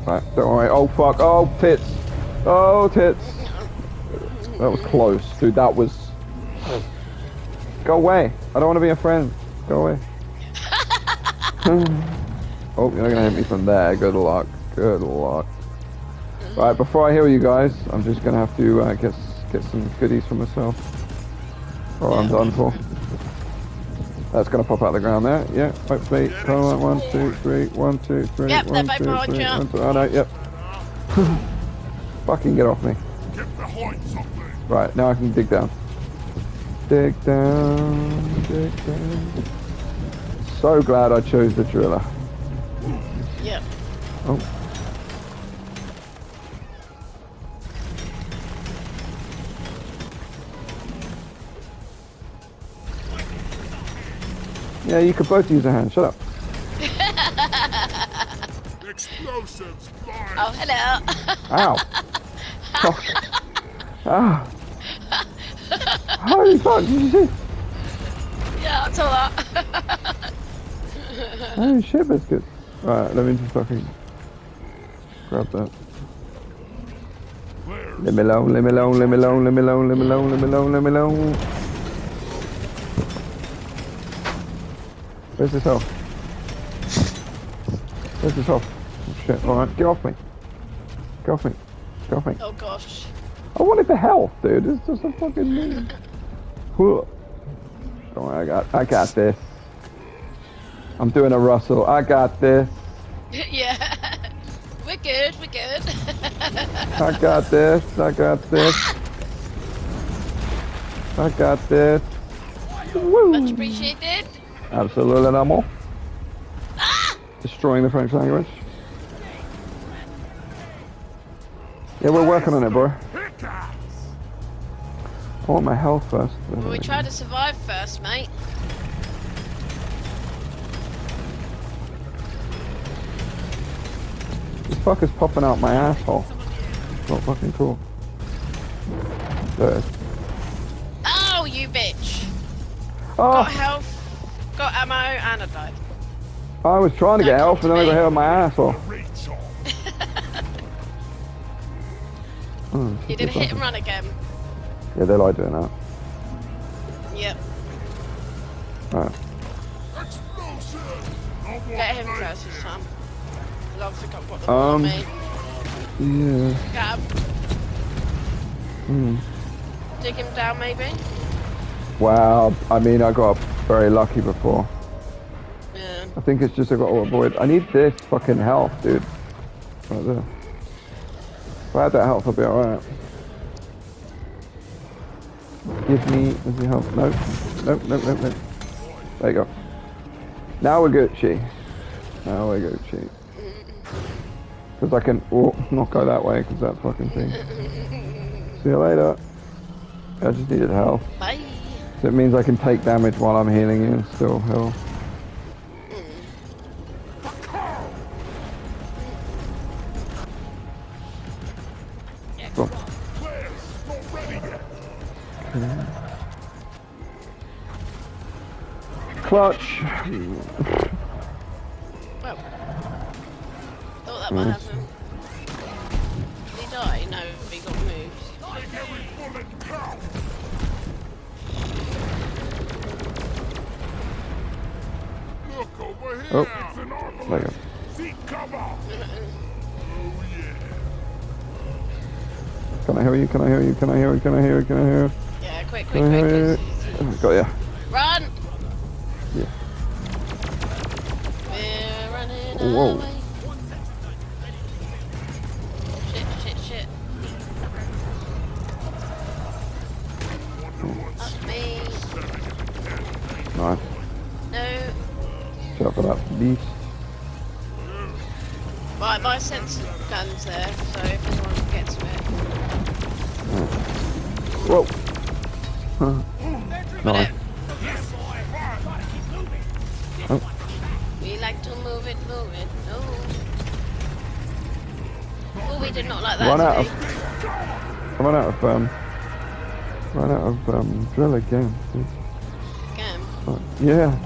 Right, don't worry. Oh fuck. Oh tits. Oh tits. That was close, dude. That was. Go away. I don't want to be a friend. Go away. Oh, you're not gonna hit me from there. Good luck. Good luck. Right, before I heal you guys, I'm just gonna have to get some goodies for myself, or I'm done for. That's gonna pop out of the ground there. Yeah, hopefully. Come on, 1, 2, 3, 1, 2, 3, Yep, 1, 2, 3, 1, 2. Oh no, yep. Fucking get off me. Right, now I can dig down. Dig down, dig down. So glad I chose the driller. Yep. Oh. Yeah, you could both use a hand. Shut up. Explosives flying. Oh, hello. Ow. Fuck. Ah. Holy fuck, did you see? Yeah, I saw that. Holy shit, biscuit. Right, let me just fucking grab that. Leave me alone, leave me alone, leave me alone, leave me alone, leave me alone, leave me alone, leave me alone. Where's this health? Where's this health? Oh shit, alright, get off me. Get off me. Get off me. Oh gosh. I wanted the health, dude. It's just a fucking me. Don't worry, I got this. I'm doing a Russell. I got this. Yeah. We're good, we're good. I got this. I got this. I got this. Woo. Much appreciated. Absolutely normal. Ah! Destroying the French language. Yeah, we're working on it, bro. I want my health first. Well, we try to survive first, mate. This fucker's popping out my asshole. It's not fucking cool. There it is. Oh, you bitch. Oh! Got health, got ammo, and I died. I was trying to get health and then I got hit on my asshole. You did hit and run again. Yeah, they like doing that. Yep. Alright. Get him first this time. I don't think I've got the ball on me. Yeah. Got him. Dig him down, maybe? Wow, I mean, I got very lucky before. Yeah. I think it's just I got to avoid. I need this fucking health, dude. Right there. If I had that health, I'd be alright. Give me the health. Nope. Nope, nope, nope, nope. There you go. Now we're Gucci. Now we're Gucci. Because I can not go that way because that fucking thing. See you later. I just needed health. Bye. So it means I can take damage while I'm healing you and still heal. Cool. Okay. Clutch. Well, thought that might happen. Did he die? No, he got moved. Look over here. Oh, It's an armor. there you go. Seek cover. Oh yeah. Can I heal you? Can I heal you? Can I heal you? Can I heal you? Can I heal you? Yeah, quick, Can I quick, heal you? quick. Got ya. Run! Yeah. We're running Whoa. away. Shit, shit, shit. That's me. Nice. No. Shut up for that beast. Right, my sensor gun's there, so if anyone gets to it. Whoa. Huh. Nice. Oh. We like to move it, move it. No. Oh, we did not like that. Run out did of. I run out of drill again. we? Again. Yeah.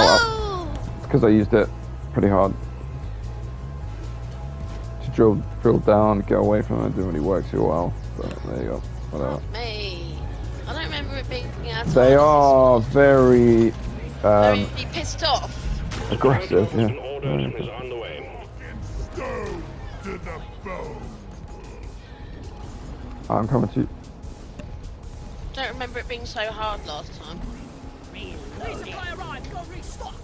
Oh! It's because I used it pretty hard. drill down, get away from it. Didn't really work too well, but there you go. Whatever. Me. I don't remember it being as They hard as are very very pissed off. aggressive, yeah. Fucking stone to the bone. I'm coming to you. Don't remember it being so hard last time. Resupply arrived. Go restock.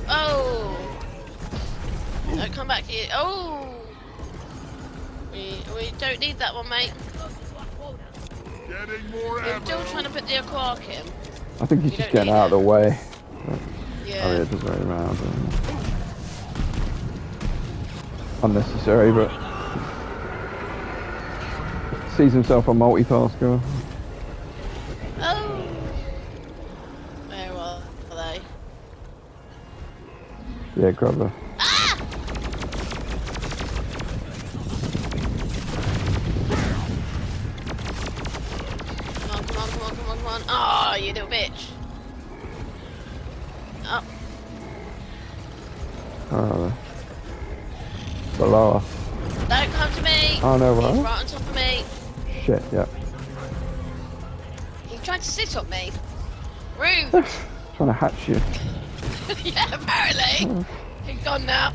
Oh! Don't come back here. Oh! We don't need that one, mate. Getting more We're ammo. still trying to put the aquark in. I think he's You just don't getting need out of the way. Yeah. Oh yeah, just right around. Unnecessary, but sees himself a multitasker. Oh! Where are they? Yeah, grab her. Ah! Come on. Oh, you little bitch. Oh. Where are they? Below us. Don't come to me! Oh no, He's right? right on top of me. Shit, yeah. He tried to sit on me. Rude! Trying to hatch you. Yeah, apparently. He's gone now.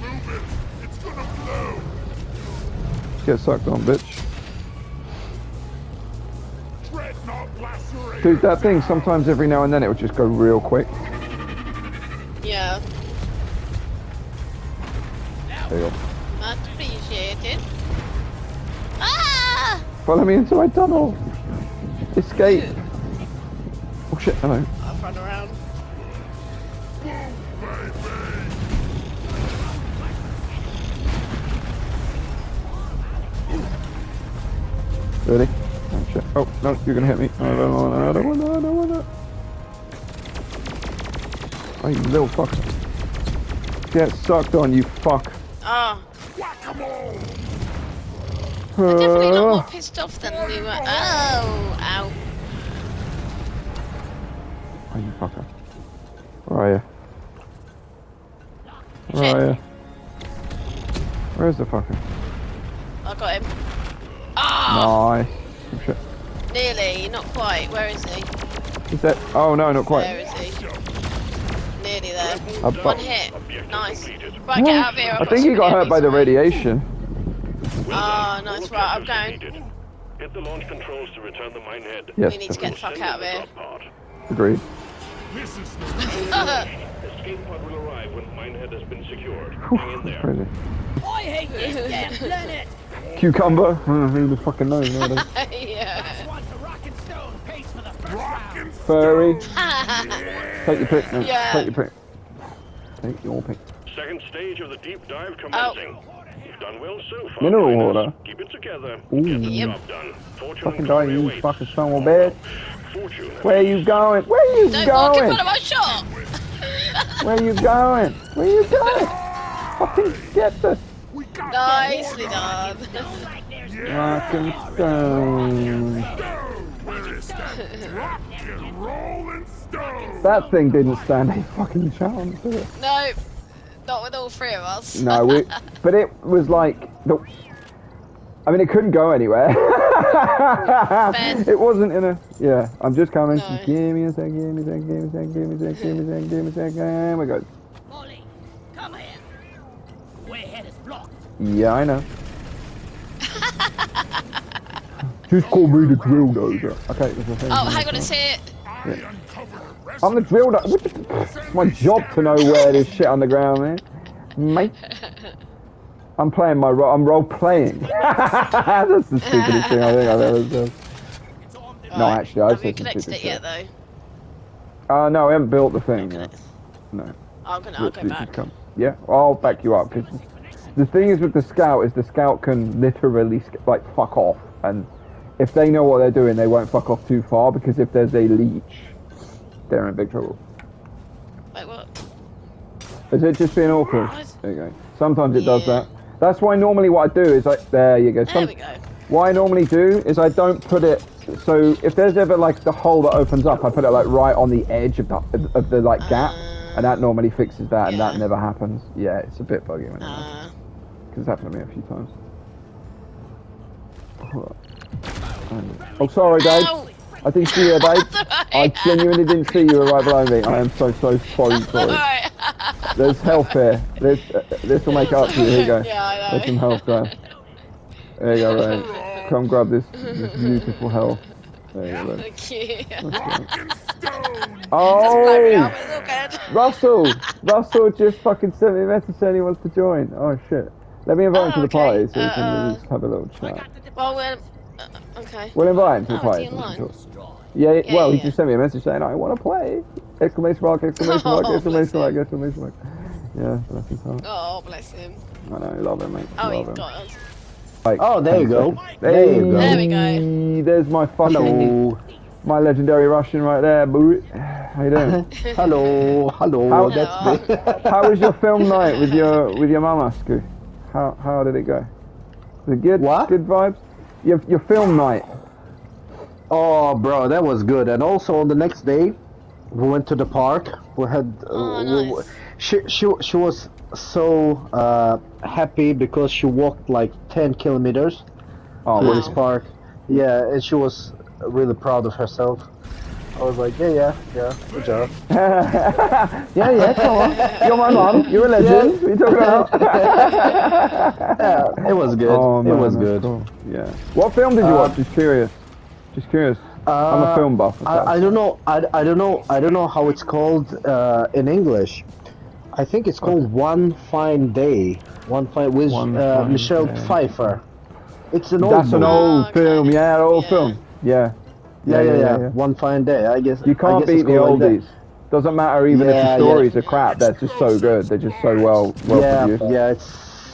Move it. It's gonna blow. Get sucked on, bitch. Dreadnought lacerate. Dude, that thing, sometimes every now and then it would just go real quick. Yeah, There you go. much appreciated. Ah! Follow me into my tunnel. Escape. Oh shit, hello. I'll run around. Ready? Oh shit. Oh, no, you're gonna hit me. I don't want that. Oh, you little fucker. Get sucked on, you fuck. Oh, Whack-a-mole. definitely not more pissed off than we were. Oh, ow. Oh, you fucker. Where are you? Where Shit. are you? Where's the fucker? I got him. Ah! Nice. Oh shit. Nearly, not quite. Where is he? Is that? Oh no, not Where quite. is he? Nearly there. Up, One up. hit. Nice. Right, get out of here. I think he got hurt by the radiation. radiation. Oh, nice. Right, I'm going. Hit the launch controls to return the mine head. Yes, We need to get the fuck out of here. agreed. This is Escape pod will arrive when mine head has been secured. Hang in there. Crazy. I hate this damn planet. Cucumber? Who the fucking knows nowadays? Yeah. Want the rock and stone pays for the first rock round. and Furry. stone. Take your pick, man. Yeah. Take your pick. Take your pick. Second stage of the deep dive commencing. You've done well so far. Mineral miners. water. Keep it together. Ooh. Get the Yep. job done. Fortune Fucking and die, glory you awaits. fucking son of a bitch. Fortune. Where you going? Where you Don't walk in going? front of my shop. Where you going? Where you going? Fucking get this. We got Nicely done. Like there's Rock and stone. stone. Where is that? Rock and roll and stone. That thing didn't stand a fucking chance, did it? No, not with all three of us. No, but it was like I mean, it couldn't go anywhere. Ben. It wasn't in a. Yeah, I'm just coming. No. Give me a sec. Give me a sec. Give me a sec. Give me a sec. Give me a sec. Give me a sec. And we go. Molly, come here. Way ahead is blocked. Yeah, I know. Just call me the drill dozer. Okay, there's a thing. Oh, hang on, it's here. I uncovered a recipe. I'm the drill dozer. It's my job to know where there's shit on the ground, man. Mate. I'm playing my role. I'm role playing. That's the stupidest thing I think I've ever said. No, Right. actually, I Have you said some connected stupid it yet, shit. though? No, I haven't built the thing yet. No. I'll go Literally back. just come. Yeah, I'll back you up. 'Cause the thing is with the scout is the scout can literally like fuck off, and if they know what they're doing, they won't fuck off too far because if there's a leech, they're in big trouble. Wait, what? Is it just being awkward? What? There you go. Sometimes it does Yeah. that. That's why normally what I do is there you go. There we go. What I normally do is I don't put it, so if there's ever like the hole that opens up, I put it like right on the edge of the like gap, and that normally fixes that, and that yeah. never happens. Yeah, it's a bit buggy when it happens. Because it's happened to me a few times. Oh, sorry, babe. Ow! I didn't see you, babe. I genuinely didn't see you were right below me. I am so sorry. Alright. There's health here. This will make up for you. Here you go. Yeah, I know. There's some health there. There you go, Ryan. Come grab this beautiful health. There you go. Thank you. Oh, Good. Russell just fucking sent me a message saying he wants to join. Oh shit. Let me invite him to the party so we can just have a little chat. Well, okay. We'll invite him to the Oh, party. is he online? Yeah, well, he yeah. just sent me a message saying, I want to play. Exclamation mark, exclamation mark, Oh, exclamation bless mark, him. exclamation mark. Yeah, bless his heart. Oh, bless him. I know, love him, mate. Oh, love he's him. got us. Like, Oh, there you 10 go. seconds. There you go. There we go. There's my fucking, Hello. my legendary Russian right there, boo. How you doing? Hello. Hello. How- That's me. How was your film night with your mama, Sku? How did it go? Was it good? What? Good vibes? Your film night. Oh, bro, that was good. And also on the next day, we went to the park. We had. Nice. She was so happy because she walked like 10 kilometers Oh, to wow. this park. Yeah, and she was really proud of herself. I was like, yeah, good job. yeah, come on. You're my mom. You're a legend. What are you talking about? Yeah, it was good. Oh, man, it was that's good. cool. Yeah. What film did you watch? Just curious. I'm a film buff. I don't know. I don't know how it's called in English. I think it's called One Fine Day. One Fine with One Fine Michelle Day. Pfeiffer. It's an old That's an movie. old okay. film. Yeah, an old Yeah. film. Yeah. Yeah. One Fine Day. I guess. You can't I guess beat the it's called like oldies. Doesn't matter even if Yeah, the stories are crap. They're just so good. They're just so well produced. Yeah. It's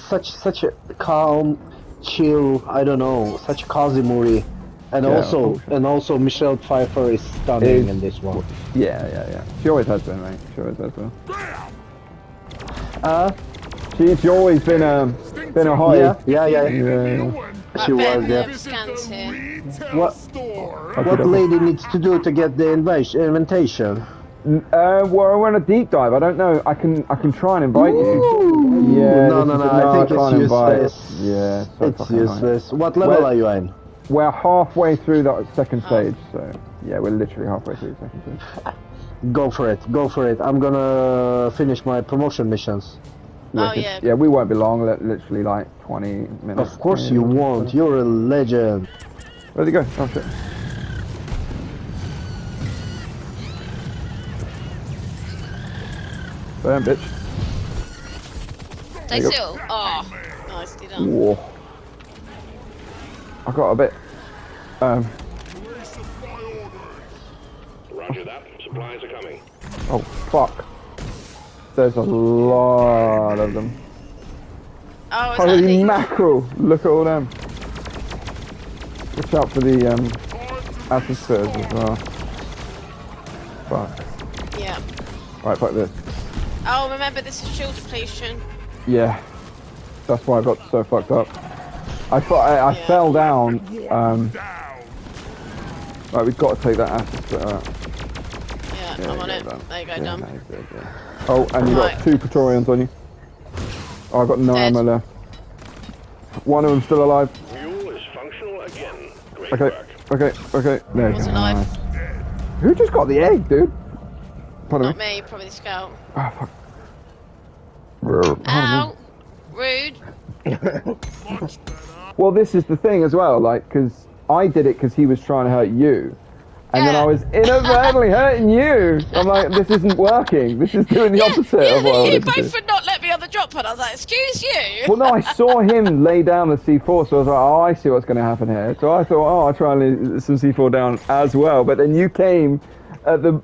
such a calm, chill. I don't know. Such a cozy movie. And Yeah, also Michelle Pfeiffer is stunning in this one. Yeah. She always has been, mate. She always has been. She's always been a hottie. Yeah. She was, yeah. Scans here. What lady needs to do to get the invitation? Well, we're on a deep dive. I don't know. I can try and invite you. Yeah. No. I think it's can't invite. useless. Yeah. So It's fucking annoying. useless. What level Well- are you in? We're halfway through that second stage, so yeah, we're literally halfway through the second stage. Go for it. I'm gonna finish my promotion missions. Oh, Wicked. yeah. Yeah, we won't be long. Literally like 20 minutes. Of course 20 you minutes. won't. You're a legend. Where'd he go? Oh shit. Damn, bitch. Stay There you go. still. Oh, nicely done. Whoa. I got a bit. Roger that. Supplies are coming. Oh fuck. There's a lot of them. Oh, is that Holy the... mackerel! Look at all them. Watch out for the atmospheres as well. Fuck. Yeah. Right, fuck this. Oh, remember this is shield depletion. Yeah. That's why I got so fucked up. I thought I Yeah. fell down. Right, we've got to take that acid splitter out. Yeah, Yeah, I'm on yeah, it. done. There you go, Yeah, done. nice, good. Oh, and you Right. got 2 Praetorians on you. Oh, I got no Dead. ammo left. One of them's still alive. Fuel is functional again. Great Okay, work. okay. There you Was go. alive. Nice. Who just got the egg, dude? Pardon Not me. me, probably the scout. Oh, fuck. Pardon me. Ow! Rude. Well, this is the thing as well, like, because I did it because he was trying to hurt you. And then I was inadvertently hurting you. I'm like, this isn't working. This is doing the opposite of what I You wanted to do. both would not let me on the drop pod. I was like, excuse you. Well, no, I saw him lay down the C4, so I was like, oh, I see what's going to happen here. So I thought, oh, I'll try and lay some C4 down as well. But then you came at the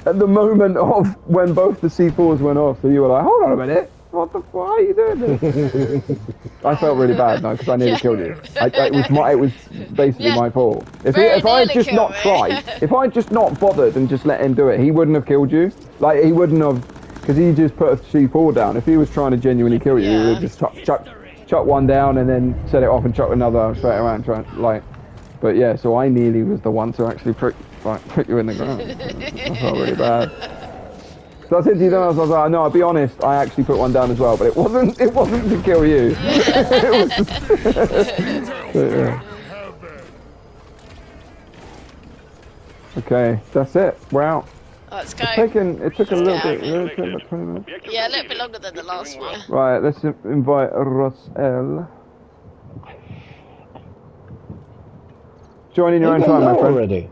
at the moment of when both the C4s went off. So you were like, hold on a minute. What the fuck are you doing this? I felt really bad now because I nearly killed you. It was basically my fault. If I had nearly just not killed me. tried, if I had just not bothered and just let him do it, he wouldn't have killed you. Like he wouldn't have Because he just put a C4 down. If he was trying to genuinely kill you, he would just chuck one down and then set it off and chuck another straight around. But yeah, so I nearly was the one to actually put you in the ground. I felt really bad. So I said to you then, I was like, no, I'll be honest, I actually put one down as well, but it wasn't to kill you. It was just, yeah. Okay, that's it. We're out. Let's go. It took a little bit, about 20 minutes. Yeah, a little bit longer than the last one. Right, let's invite Rosel. Join in your own time, my friend. Already.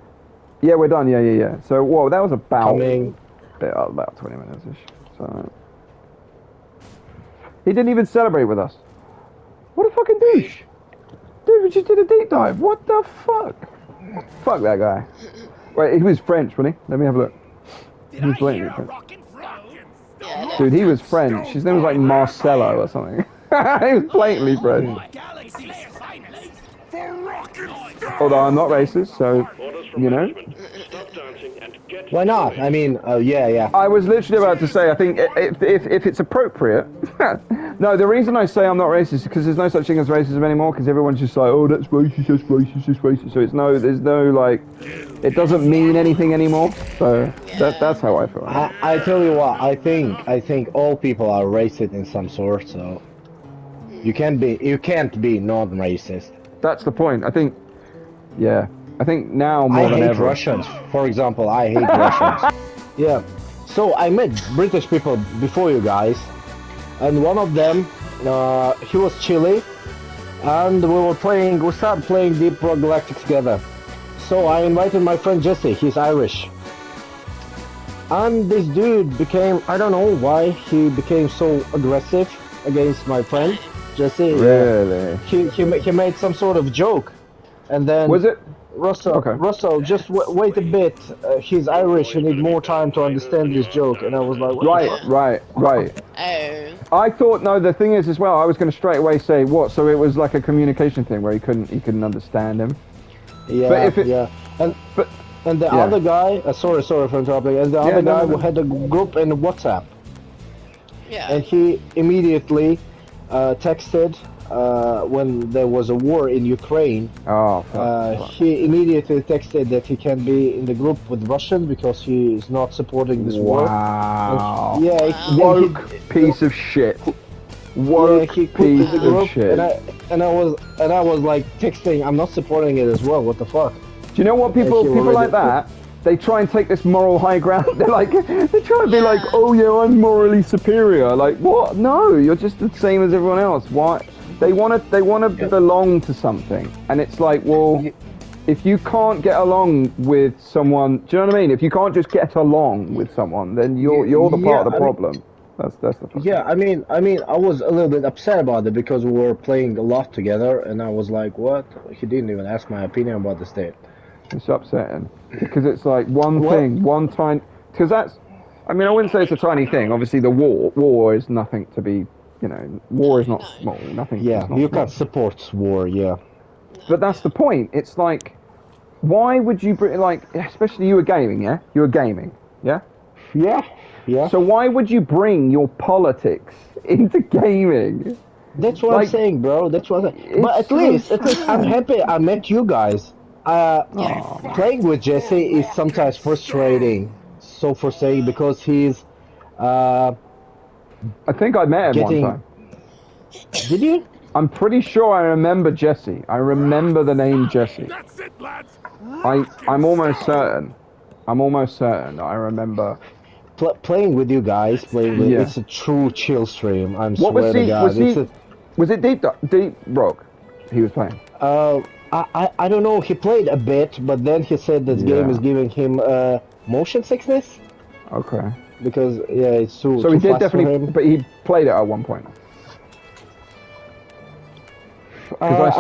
Yeah, we're done. Yeah. So, whoa, that was about Coming. about 20 minutes-ish. So, he didn't even celebrate with us. What a fucking douche! Dude, we just did a deep dive. What the fuck? Fuck that guy. Wait, he was French, wasn't he? Let me have a look. He was blatantly French. Yeah, Dude, he was French. His name was like Marcelo or something. He was blatantly French. Although I'm not racist, so, you know. Why not? I mean, yeah. I was literally about to say, I think if it's appropriate. No, the reason I say I'm not racist is because there's no such thing as racism anymore, because everyone's just like, oh, that's racist, that's racist, that's racist. So there's no, like, it doesn't mean anything anymore. So that's how I feel. I tell you what, I think all people are racist in some sort, so you can't be non-racist. That's the point. I think now more than I hate ever. Russians. For example, I hate Russians. Yeah. So I met British people before you guys, and one of them, he was Chile, and we started playing Deep Rock Galactic together. So I invited my friend Jesse, he's Irish. And this dude became, I don't know why, he became so aggressive against my friend, Jesse. Really? He made some sort of joke. And then... Was it? Russell, just wait a bit. He's Irish. You need more time to understand this joke. And I was like, what Right. Oh. I thought the thing is as well. I was going to straight away say what. So it was like a communication thing where he couldn't understand him. Yeah, but if it, yeah. And the yeah. other guy. Sorry for interrupting. And the other guy who had a group in WhatsApp. Yeah. And he immediately texted. When there was a war in Ukraine, he immediately texted that he can be in the group with Russian because he is not supporting this war. Wow. Yeah, woke piece of shit. Woke piece of shit. And I was like texting, I'm not supporting it as well. What the fuck? Do you know what people like that? They try and take this moral high ground. They try to be like, oh yeah, I'm morally superior. Like what? No, you're just the same as everyone else. Why? They want to belong to something, and it's like, well, if you can't get along with someone, do you know what I mean? If you can't just get along with someone, then you're the part of the problem. That's the problem. Yeah, I mean, I was a little bit upset about it because we were playing a lot together, and I was like, what? He didn't even ask my opinion about the state. It's upsetting because it's like one tiny. Because that's, I mean, I wouldn't say it's a tiny thing. Obviously, the war is nothing to be. You know, war is not small. Nothing. Yeah, you can't support war. Yeah. But that's the point. It's like, why would you bring, like, especially you were gaming, yeah? You were gaming, yeah? Yeah. So why would you bring your politics into gaming? That's what I'm saying, bro. That's what. But at least I'm happy I met you guys. Playing with Jesse is sometimes frustrating. So frustrating because he's. I think I met him one time. Did you? I'm pretty sure I remember Jesse. I remember the name Jesse. That's it, lads. I'm almost certain. That I remember. Playing with you guys, it's a true chill stream. I'm What swear to God. Was it Deep Rock he was playing? I don't know. He played a bit, but then he said this game is giving him motion sickness. Okay. Because it's too. So too he did fast definitely, for him. but he played it at one point. Because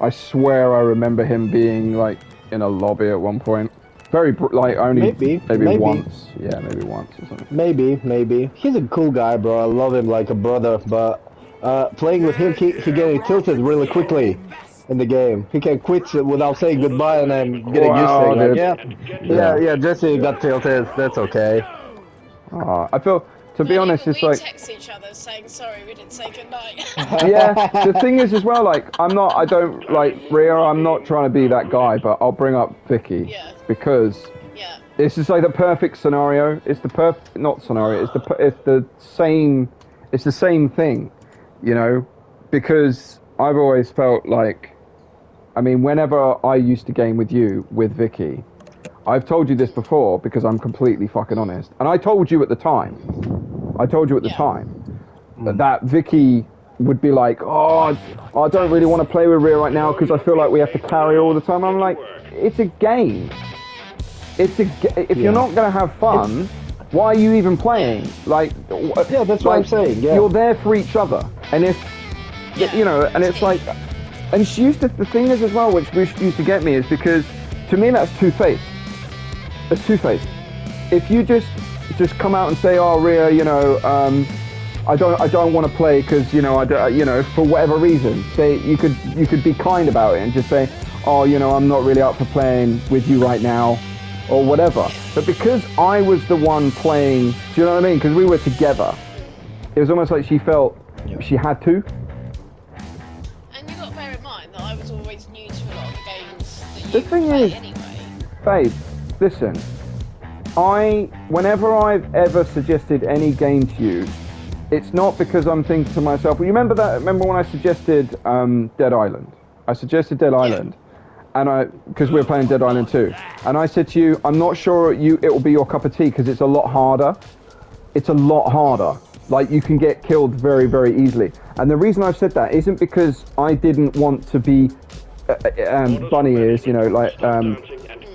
I swear I remember him being like in a lobby at one point. Very like only maybe once. Yeah, maybe once or something. Maybe. He's a cool guy, bro. I love him like a brother. But playing with him, he getting tilted really quickly in the game. He can quit without saying goodbye, and I'm getting used to it. Like, yeah, Jesse got tilted. That's okay. I feel, to be honest, it's like, text each other saying sorry we didn't say goodnight. yeah. The thing is as well, like, I don't like Rhea. I'm not trying to be that guy, but I'll bring up Vicky Yeah. because Yeah. this is like the perfect scenario. It's the not scenario. It's the same thing, you know, because I've always felt like, I mean, whenever I used to game with you with Vicky, I've told you this before because I'm completely fucking honest, and I told you at the time. That Vicky would be like, oh, I don't really want to play with Rhea right now because I feel like we have to carry her all the time. I'm like, it's a game. If you're not gonna have fun, why are you even playing? Like, Yeah, that's what I'm saying. Yeah. You're there for each other, and if you know, and it's like, and she used to. The thing is as well, which used to get me, is because to me that's two-faced. It's two-faced. If you just come out and say, oh, Rhea, you know, I don't want to play because, you know, I don't, you know, for whatever reason. Say you could be kind about it and just say, oh, you know, I'm not really up for playing with you right now, or whatever. But because I was the one playing, do you know what I mean? Because we were together, it was almost like she felt she had to. And you got to bear in mind that I was always new to a lot of the games that you The thing play is, anyway. babe, listen. Whenever I've ever suggested any game to you, it's not because I'm thinking to myself, well, you remember when I suggested Dead Island? I suggested Dead Island, and because we were playing Dead Island 2, and I said to you, I'm not sure it will be your cup of tea because it's a lot harder. It's a lot harder. Like, you can get killed very, very easily. And the reason I've said that isn't because I didn't want to be bunny ears, you know, like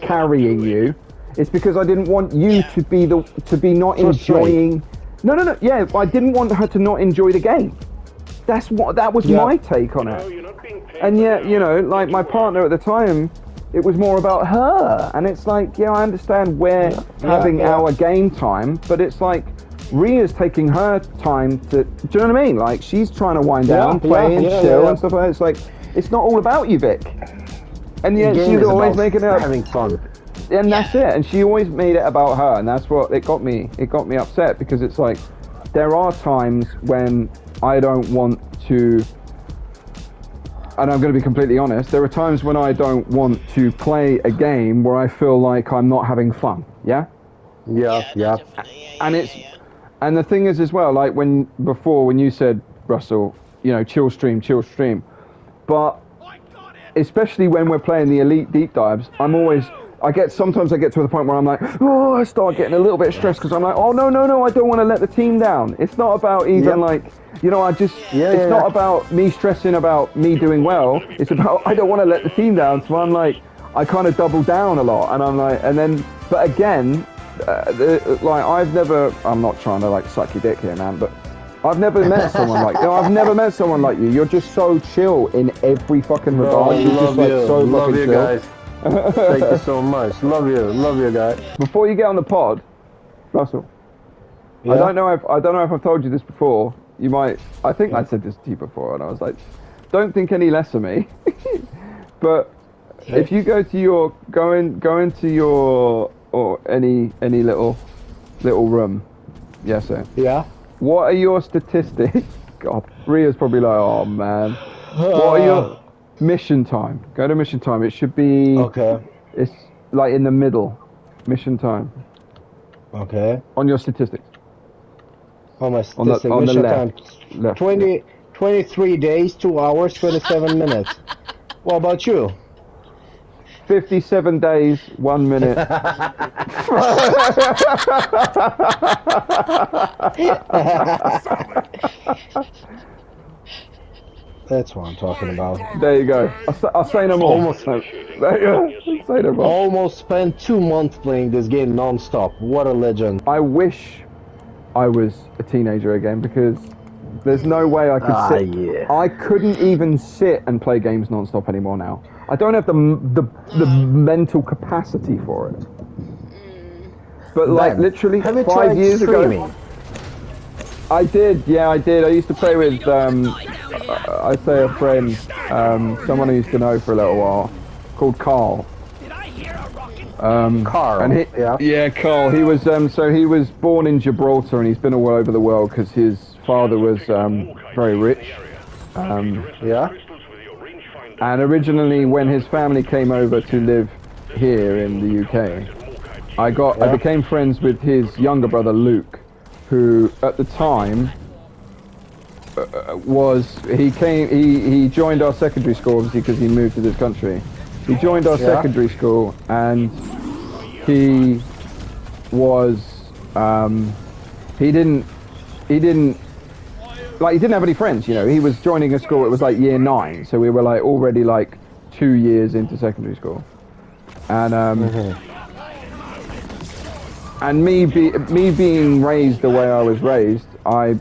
carrying you. It's because I didn't want you to be not enjoying. No. Yeah, I didn't want her to not enjoy the game. That was my take on it. And yet, you know, like my partner at the time, it was more about her. And it's like, yeah, I understand we're having our game time, but it's like Rhea's taking her time to. Do you know what I mean? Like, she's trying to wind down, play and chill and stuff like that. It's like, it's not all about you, Vic. And yet she's always making it having fun. And that's it. And she always made it about her, and that's what it got me upset, because it's like, there are times when I don't want to, and I'm going to be completely honest, there are times when I don't want to play a game where I feel like I'm not having fun. Yeah? Yeah. And the thing is as well, like when you said, Russell, you know, chill stream, but especially when we're playing the elite deep dives, sometimes I get to the point where I'm like, oh, I start getting a little bit stressed because I'm like, oh, no, I don't want to let the team down. It's not about even like, you know, it's not about me stressing about me doing well. It's about, I don't want to let the team down. So I'm like, I kind of double down a lot, and I'm like, but again, I'm not trying to like suck your dick here, man, but I've never met someone like you. I've never met someone like you. You're just so chill in every fucking regard. You're just like so fucking chill. Guys. Thank you so much. Love you, guys. Before you get on the pod, Russell, I don't know if I've told you this before. You might. I think I said this to you before, and I was like, don't think any less of me. But if you go into your or any little room, yes, sir. Yeah. What are your statistics? God, Rhea's probably like, oh man. What are your mission time? Go to mission time. It should be. Okay. It's like in the middle. Mission time. Okay. On your statistics. On my statistics. On the mission left. time. Left. 23 days, 2 hours, 27 minutes. What about you? 57 days, 1 minute. That's what I'm talking about. There you go. I'll say no more. Almost. No. There you go. Say no more. Almost spent 2 months playing this game non-stop. What a legend. I wish I was a teenager again, because there's no way I could sit. Yeah. I couldn't even sit and play games non-stop anymore now. I don't have the mental capacity for it. But like literally 5 years ago, I did. Yeah, I did. I used to play with I say a friend, someone I used to know for a little while, called Carl. Carl. And yeah. Carl. He was so he was born in Gibraltar, and he's been all over the world because his father was very rich. Yeah. And originally, when his family came over to live here in the UK, I became friends with his younger brother Luke, who at the time he joined our secondary school, obviously because he moved to this country. He joined our secondary school, and he was he didn't have any friends, you know. He was joining a school, it was like year 9, so we were like already like 2 years into secondary school. And and me being raised the way I was raised, I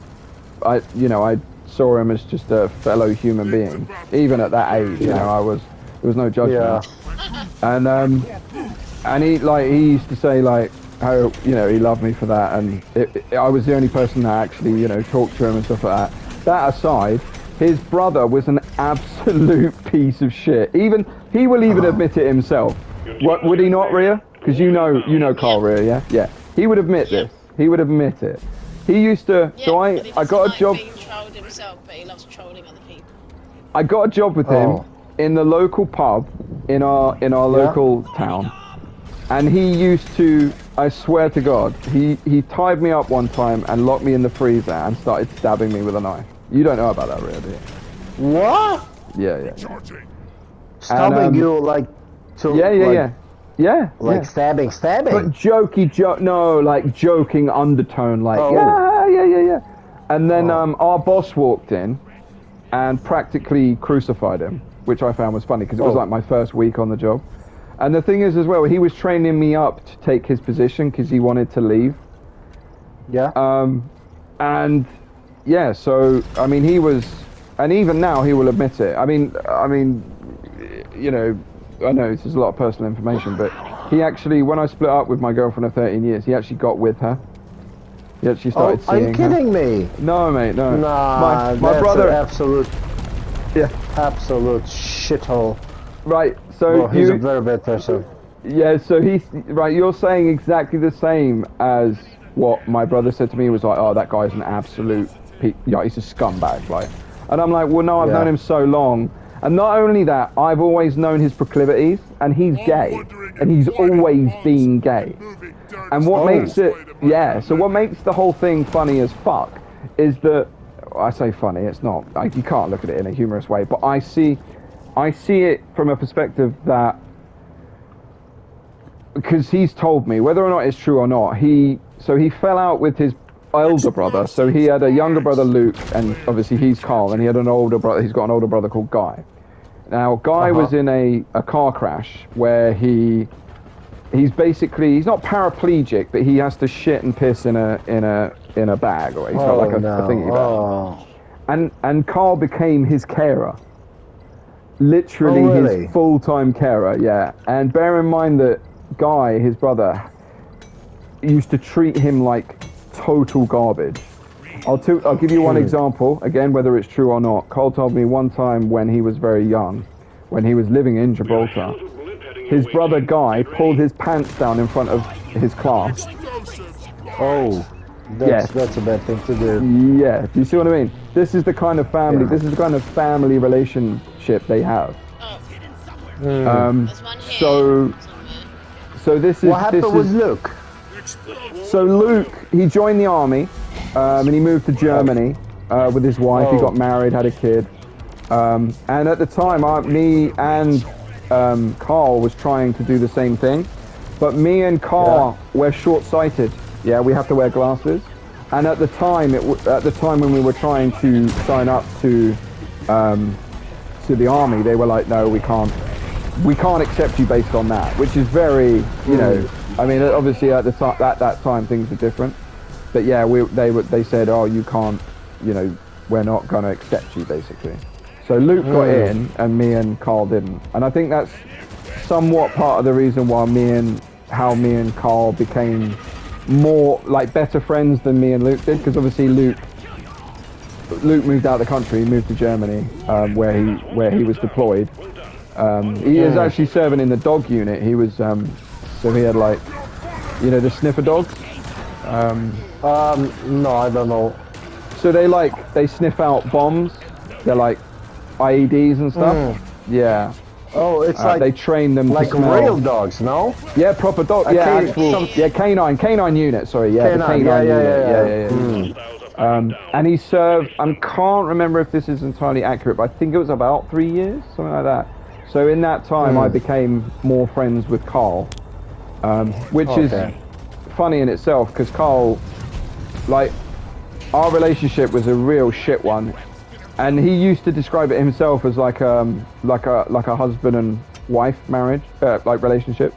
saw him as just a fellow human being. Even at that age, you know, there was no judgment. And he used to say like how, you know, he loved me for that, and I was the only person that actually, you know, talked to him and stuff like that. That aside, his brother was an absolute piece of shit. Even he will even admit it himself. What would he not, Rhea? Because you know Carl, Rhea, yeah? Yeah. He would admit this. He would admit it. He used to. Yeah, so I got a like job. being trolled himself, but he loves trolling other people. I got a job with him in the local pub in our local town, and he used to. I swear to God, he tied me up one time and locked me in the freezer and started stabbing me with a knife. You don't know about that, really, do you? What? Yeah. Charging. Stabbing you like to Yeah. stabbing. But no, like joking undertone, like yeah. And then our boss walked in and practically crucified him, which I found was funny because it was like my first week on the job. And the thing is as well, he was training me up to take his position because he wanted to leave. Yeah. And yeah, so I mean, he was, and even now he will admit it. I mean, you know, I know this is a lot of personal information, but he actually, when I split up with my girlfriend of 13 years, he actually got with her. He actually started seeing her. Are you kidding me? No, mate, no. Nah, my brother. Absolute shithole. Right, so well, he's a very bad person. Yeah, so you're saying exactly the same as what my brother said to me. Was like, oh, that guy's an absolute, he's a scumbag, like. And I'm like, well, no, I've known him so long. And not only that, I've always known his proclivities, and he's gay, and he's always been gay. And what makes it, so what makes the whole thing funny as fuck is that, I say funny, it's not, like, you can't look at it in a humorous way, but I see it from a perspective that, because he's told me, whether or not it's true or not, he fell out with his elder brother. So he had a younger brother, Luke, and obviously he's Carl, and he had an older brother. He's got an older brother called Guy. Now, Guy was in a car crash where he's basically, he's not paraplegic, but he has to shit and piss in a bag, or he's got like a thingy bag. And Carl became his carer. Literally his full-time carer, yeah. And bear in mind that Guy, his brother, used to treat him like total garbage. I'll give you one example, again, whether it's true or not. Carl told me one time when he was very young, when he was living in Gibraltar, his brother Guy pulled his pants down in front of his class. That's a bad thing to do. Yeah, do you see what I mean? This is the kind of family, this is the kind of family relationship they have. So this is... What happened with Luke? So Luke, he joined the army, and he moved to Germany with his wife. He got married, had a kid. And at the time, me and Carl was trying to do the same thing. But me and Carl were short-sighted. Yeah, we have to wear glasses. And at the time, when we were trying to sign up to the army, they were like, no, we can't accept you based on that, which is very, you know, I mean, obviously at that time things were different, but yeah, they said, oh, you can't, you know, we're not going to accept you, basically. So Luke got in, and me and Carl didn't, and I think that's somewhat part of the reason why me and Carl became more like better friends than me and Luke did, because obviously Luke moved out of the country, he moved to Germany, where he was deployed. He is actually serving in the dog unit. He was So he had like, you know, the sniffer dogs. No, I don't know. So they sniff out bombs. They're like IEDs and stuff. Yeah. Oh, it's They train them like to smell. real dogs, no? Yeah, proper dog. Okay, Yeah, actual. some- Yeah, canine unit. Sorry, yeah, the Canine, canine yeah, unit. Yeah. Hostiles are fighting down. And he served. I can't remember if this is entirely accurate, but I think it was about 3 years, something like that. So in that time, I became more friends with Carl, which is funny in itself because Carl, like, our relationship was a real shit one, and he used to describe it himself as like a husband and wife marriage, like relationship,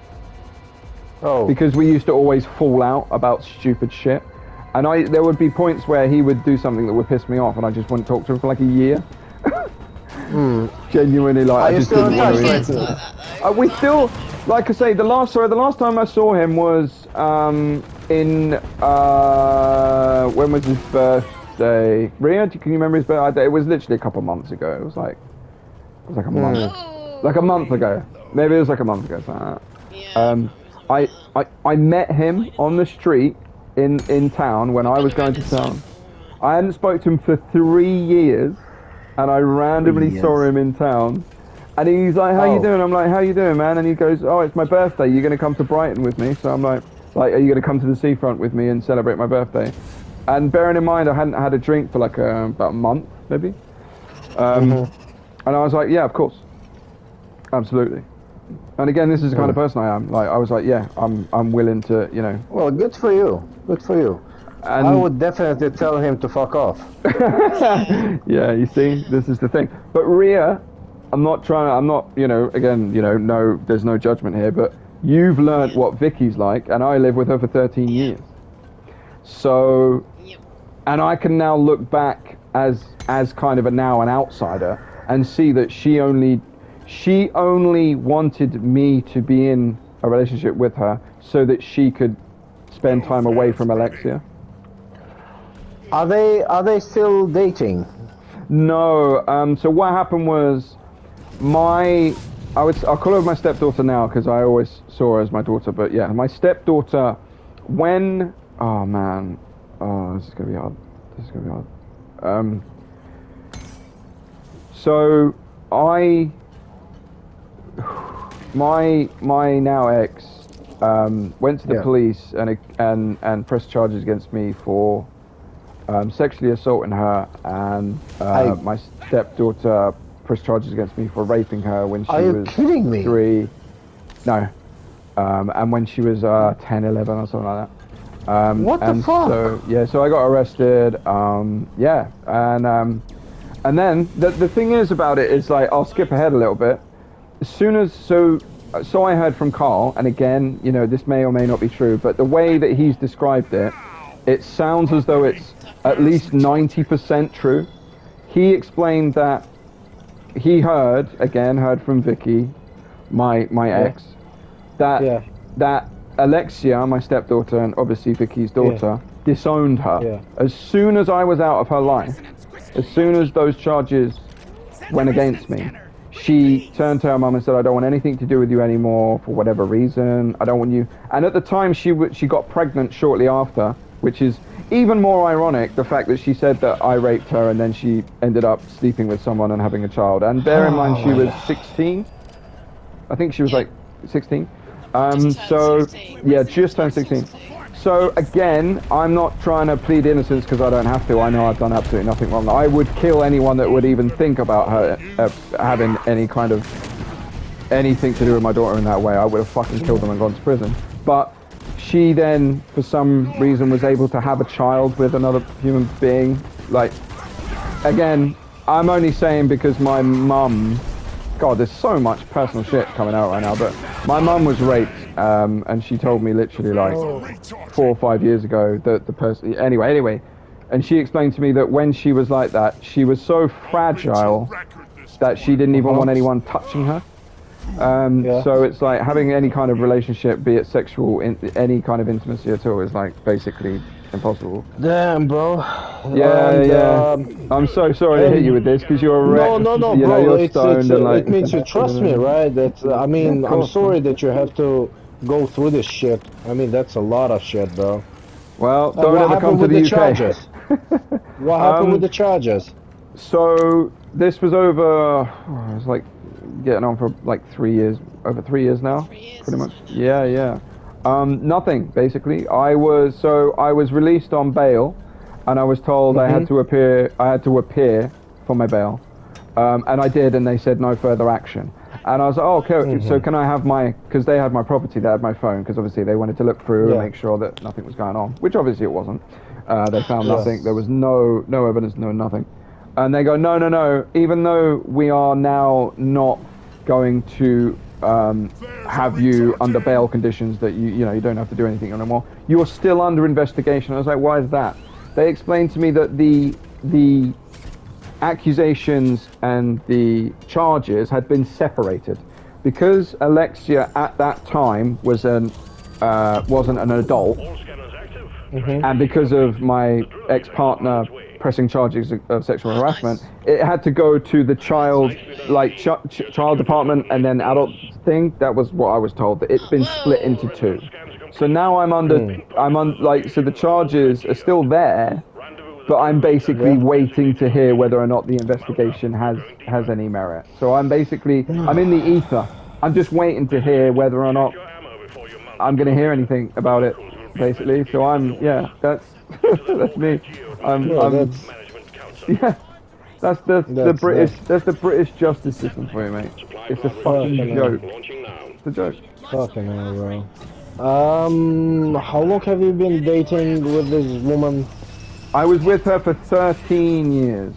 Oh. because we used to always fall out about stupid shit, and there would be points where he would do something that would piss me off, and I just wouldn't talk to him for like a year. Genuinely, like, Are I you just still didn't in want touch to. It's like that though. We still, like I say, the last time I saw him was in when was his birthday? Ria, can you remember his birthday? It was literally a couple months ago. It was like a month, Oh. like a month ago. Maybe it was like a month ago. Something like that. Yeah. I met him on the street in town when I was going to town. I hadn't spoke to him for 3 years, and I randomly saw him in town. And he's like, "How you doing?" I'm like, "How you doing, man?" And he goes, "Oh, it's my birthday. You're gonna come to Brighton with me?" So I'm like, "Are you gonna come to the seafront with me and celebrate my birthday?" And bearing in mind, I hadn't had a drink for like about a month, maybe. And I was like, "Yeah, of course, absolutely." And again, this is the kind of person I am. Like, I was like, "Yeah, I'm willing to, you know." Well, good for you. Good for you. And I would definitely tell him to fuck off. yeah, you see, this is the thing. But Ria, I'm not, you know, again, you know, no, there's no judgment here, but you've learnt what Vicky's like, and I live with her for 13 years. So, Yep. and I can now look back as kind of an outsider and see that she only wanted me to be in a relationship with her so that she could spend time away from Alexia. Are they still dating? No. So what happened was, I'll call her my stepdaughter now because I always saw her as my daughter. But yeah, my stepdaughter. Oh man. Oh, this is gonna be hard. So my now ex went to the police and pressed charges against me for sexually assaulting her, and my stepdaughter pressed charges against me for raping her when she Are you was kidding me? 3. No. And when she was 10, 11 or something like that. What the fuck? So, yeah, so I got arrested. Yeah, and then the thing is about it is, like, I'll skip ahead a little bit. As soon as so I heard from Carl, and again, you know, this may or may not be true, but the way that he's described it, it sounds as though it's at least 90% true. He explained that he heard from Vicky, my ex, that Alexia, my stepdaughter, and obviously Vicky's daughter, disowned her. Yeah. As soon as I was out of her life, as soon as those charges went against me, she turned to her mum and said, "I don't want anything to do with you anymore for whatever reason. I don't want you." And at the time, she got pregnant shortly after, which is even more ironic, the fact that she said that I raped her and then she ended up sleeping with someone and having a child. And bear in mind, she was 16. I think she was like 16. So 16. yeah, just turned 16. So again, I'm not trying to plead innocence because I don't have to. I know I've done absolutely nothing wrong. I would kill anyone that would even think about her having any kind of anything to do with my daughter in that way. I would have fucking killed them and gone to prison. But she then, for some reason, was able to have a child with another human being. Like, again, I'm only saying because my mum, God, there's so much personal shit coming out right now, but my mum was raped, and she told me literally like 4 or 5 years ago that the person, anyway, and she explained to me that when she was like that, she was so fragile that she didn't even want anyone touching her. So it's like having any kind of relationship, be it sexual, any kind of intimacy at all, is like basically impossible. Damn, bro. Yeah. I'm so sorry to hit you with this because you're a wreck. No, you bro. know, you're stoned and like. It means you trust me, right? That I mean, Yeah, of I'm course, sorry that you have to go through this shit. I mean, that's a lot of shit, bro. Well, And don't what ever come happened to with the the UK. charges? What happened with the charges? So this was over. It was like getting on for like 3 years, over 3 years now, 3 years pretty or much. so now. Yeah, yeah. Nothing basically. I was released on bail, and I was told I had to appear. I had to appear for my bail, and I did, and they said no further action. And I was like, oh, okay, so can I have my? Because they had my property, they had my phone, because obviously they wanted to look through and Yeah. make sure that nothing was going on, which obviously it wasn't. They found Yeah. nothing. There was no evidence, no nothing. And they go, no, no, no. Even though we are now not going to have you under bail conditions that you don't have to do anything anymore, you're still under investigation. I was like, why is that? They explained to me that the accusations and the charges had been separated because Alexia at that time wasn't an adult, All scanners active. and because of my ex-partner pressing charges of sexual harassment, it had to go to the child child department and then adult thing. That was what I was told, that it's been split into two. So now so the charges are still there, but I'm basically Yeah. waiting to hear whether or not the investigation has any merit. So I'm in the ether. I'm just waiting to hear whether or not I'm going to hear anything about it, basically. So that's that's me. Well, that's Yeah, that's the That's- British that's- that's the British justice system for you, mate. It's a fucking Fucking joke. Launching now. It's a joke. fucking hell, bro. How long have you been dating with this woman? I was with her for 13 years.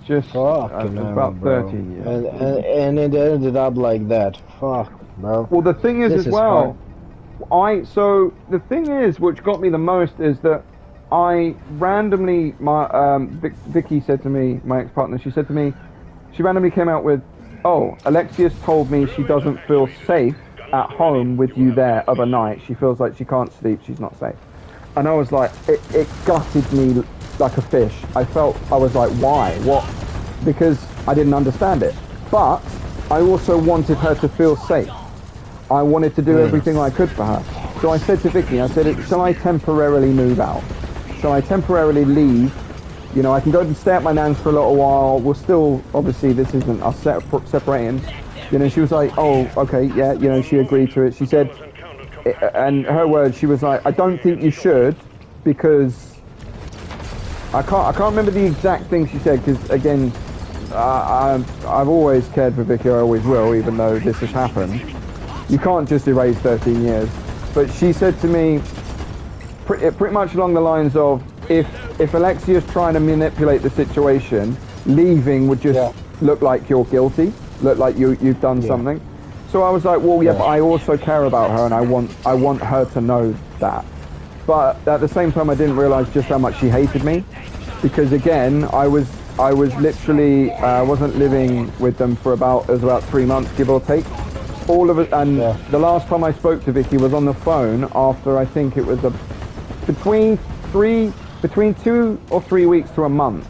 Just Fucking hell, about bro. 13 years. And it ended up like that. Fuck, bro. Well, the thing is, This as is well, so the thing is, which got me the most is that I randomly, Vicky said to me, my ex-partner, she said to me, she randomly came out with, oh, Alexia's told me she doesn't feel safe at home with you there overnight. She feels like she can't sleep, she's not safe. And I was like, it gutted me like a fish. I was like, why? What? Because I didn't understand it. But I also wanted her to feel safe. I wanted to do everything I could for her. So I said to Vicky, I said, shall I temporarily move out? Shall I temporarily leave? You know, I can go and stay at my nan's for a little while. We'll still, obviously, this isn't us separating. You know, she was like, oh, okay, yeah, you know, she agreed to it. She said, and her words, she was like, I don't think you should, because I can't remember the exact thing she said, because again, I've always cared for Vicky, I always will, even though this has happened. You can't just erase 13 years. But she said to me, pretty much along the lines of, if Alexia's trying to manipulate the situation, leaving would just look like you're guilty, look like you've done something. So I was like, well, yeah, but I also care about her, and I want her to know that. But at the same time, I didn't realize just how much she hated me, because again, I was literally wasn't living with them for it was about 3 months, give or take. All of it, and the last time I spoke to Vicky was on the phone after, I think it was between 2 or 3 weeks to a month.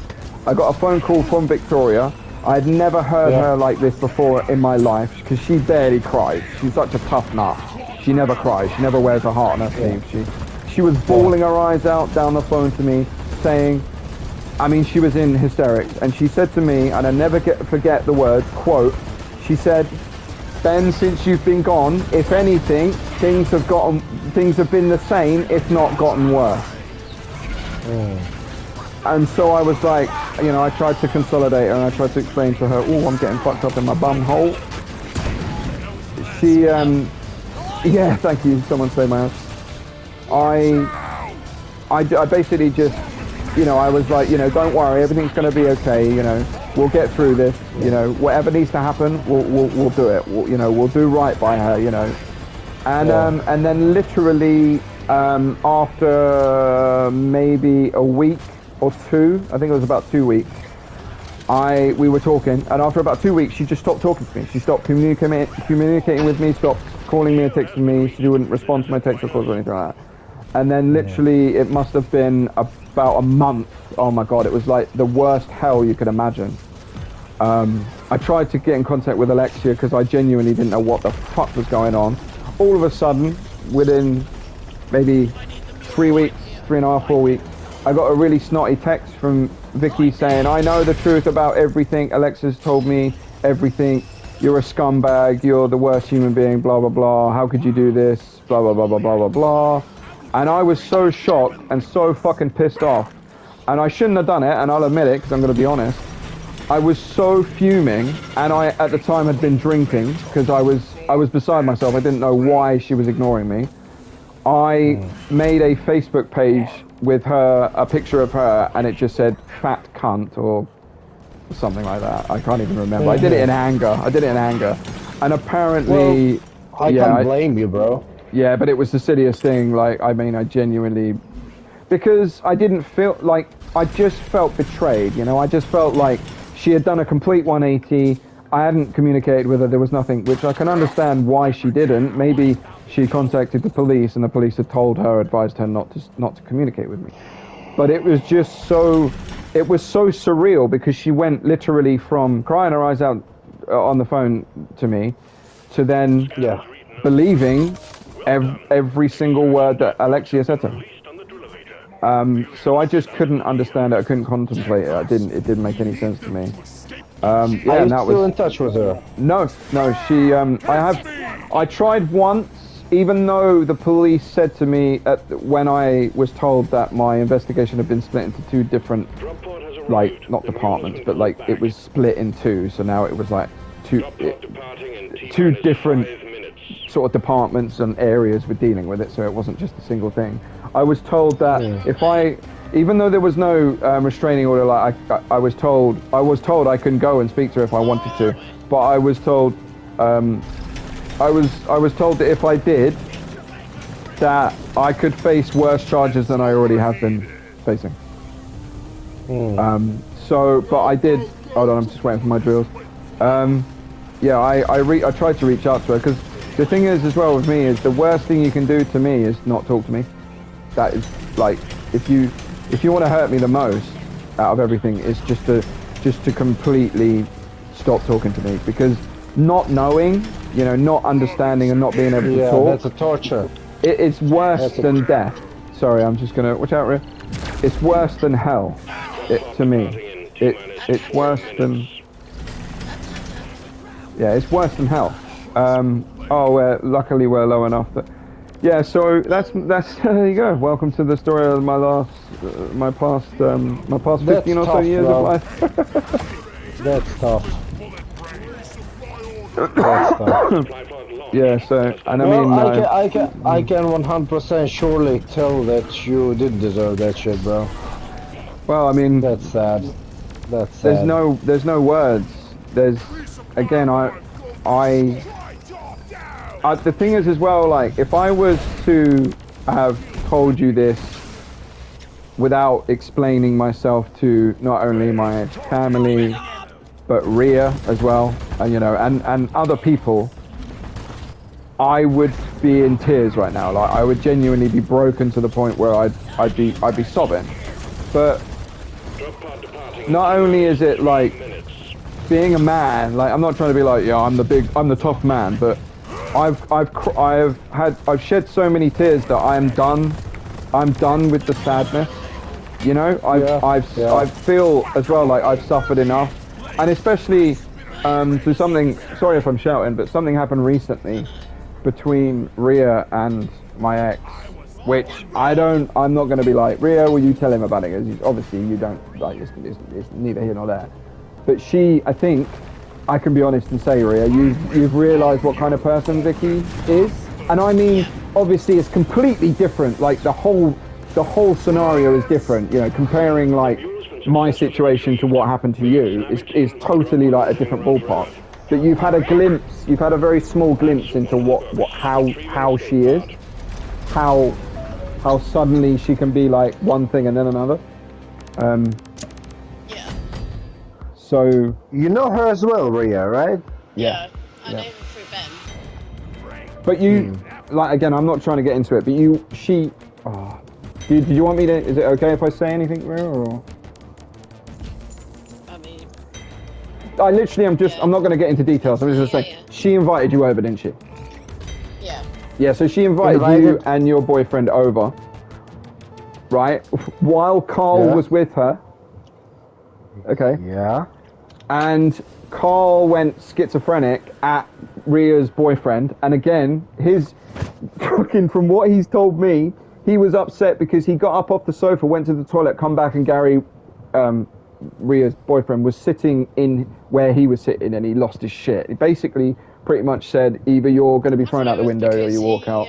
I got a phone call from Victoria. I'd never heard her like this before in my life, because she barely cries. She's such a tough nut. She never cries. She never wears her heart on her sleeve. She was bawling her eyes out down the phone to me, saying, I mean, she was in hysterics, and she said to me, and I never forget the words, quote, she said, Ben, since you've been gone, if anything, things have been the same, if not gotten worse. And so I was like, you know, I tried to consolidate her, and I tried to explain to her, oh, I'm getting fucked up in my bum hole. She, yeah, thank you, someone say my house. I basically just, you know, I was like, you know, don't worry, everything's going to be okay, you know, we'll get through this, you know, whatever needs to happen, we'll do it, we'll do right by her, you know. And then literally, after maybe a week or two, I think it was about 2 weeks, we were talking, and after about 2 weeks, she just stopped talking to me. She stopped communicating with me, stopped calling me or texting me. She wouldn't respond to my text or calls or anything like that. And then literally, it must have been about a month. Oh my God, it was like the worst hell you could imagine. I tried to get in contact with Alexia because I genuinely didn't know what the fuck was going on. all of a sudden, within maybe 3 weeks, 3.5, 4 weeks, I got a really snotty text from Vicky saying, I know the truth about everything. Alexa's told me everything. You're a scumbag. You're the worst human being, blah, blah, blah. How could you do this? Blah, blah, blah, blah, blah, blah, blah. And I was so shocked and so fucking pissed off. And I shouldn't have done it, and I'll admit it, because I'm going to be honest. I was so fuming, and I, at the time, had been drinking, because I was beside myself. I didn't know why she was ignoring me. I made a Facebook page with her, a picture of her, and it just said, fat cunt, or something like that. I can't even remember. I did it in anger. And apparently... Well, I can't blame you, bro. Yeah, but it was the silliest thing. Like, I mean, I genuinely... Because I didn't feel like... I just felt betrayed, you know? I just felt like she had done a complete 180. I hadn't communicated with her. There was nothing, which I can understand why she didn't. Maybe she contacted the police and the police had told her, advised her not to communicate with me. But it was just so... It was so surreal because she went literally from crying her eyes out on the phone to me to then believing every single word that Alexia said to her. So I just couldn't understand it. I couldn't contemplate it. It didn't make any sense to me. Are you still in touch with her? No. She. I tried once, even though the police said to me when I was told that my investigation had been split into two different, like, not departments, but like it was split in two. So now it was like two different sort of departments and areas were dealing with it. So it wasn't just a single thing. I was told that even though there was no restraining order, like I was told I could go and speak to her if I wanted to, but I was told I was told that if I did, that I could face worse charges than I already have been facing. But I did. Hold on, I'm just waiting for my drills. I tried to reach out to her because the thing is, as well with me, is the worst thing you can do to me is not talk to me. That is like, if you want to hurt me the most out of everything, is just to completely stop talking to me, because not knowing, you know, not understanding and not being able to talk. That's a torture. It's worse than death. Sorry, I'm just gonna watch out, Rick. It's worse than hell. To me, it's worse than. Yeah, it's worse than hell. Luckily we're low enough that. Yeah, so that's there you go. Welcome to the story of my past 15 or so years of life. That's tough. Yeah, so and I can 100% surely tell that you did deserve that shit, bro. Well, I mean, that's sad. That's sad. There's no words. There's again the thing is as well, like, if I was to have told you this without explaining myself to not only my family, but Ria as well, and you know, and other people, I would be in tears right now. Like, I would genuinely be broken to the point where I'd be sobbing. But not only is it like being a man, like, I'm not trying to be like, yeah, I'm the tough man, but I've shed so many tears that I'm done with the sadness, you know. I feel as well like I've suffered enough, and especially through something, sorry if I'm shouting, but something happened recently between Ria and my ex, which I'm not going to be like, Ria, will you tell him about it? Because obviously you don't, like, it's neither here nor there. But I think I can be honest and say, Ria, you've realised what kind of person Vicky is, and I mean, obviously it's completely different. Like, the whole scenario is different. You know, comparing like my situation to what happened to you is totally like a different ballpark. But you've had a very small glimpse into how she is, how suddenly she can be like one thing and then another. So you know her as well, Ria, right? Yeah. I know her through Ben. But you, like, again, I'm not trying to get into it, but did you want me to, is it okay if I say anything, Ria, or? I mean, I'm not going to get into details. I'm just going to say, she invited you over, didn't she? Yeah. Yeah, so she invited you and your boyfriend over, right? While Carl was with her. Okay. Yeah. And Carl went schizophrenic at Ria's boyfriend, and again, his fucking, from what he's told me, he was upset because he got up off the sofa, went to the toilet, come back, and Gary, Ria's boyfriend, was sitting in where he was sitting, and he lost his shit. He basically pretty much said, either you're going to be thrown out the window or you walk out.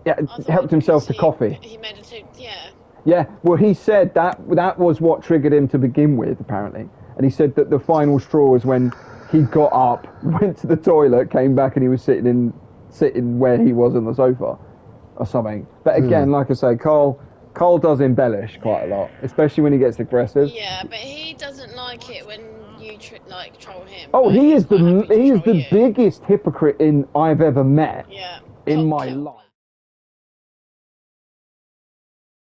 Yeah, helped himself to coffee. He made it yeah. Yeah, well, he said that was what triggered him to begin with, apparently. And he said that the final straw was when he got up, went to the toilet, came back, and he was sitting where he was on the sofa, or something. But again, like I say, Carl does embellish quite a lot, especially when he gets aggressive. Yeah, but he doesn't like it when you troll him. Oh, he is quite happy to the troll you. biggest hypocrite I've ever met Yeah. in my life.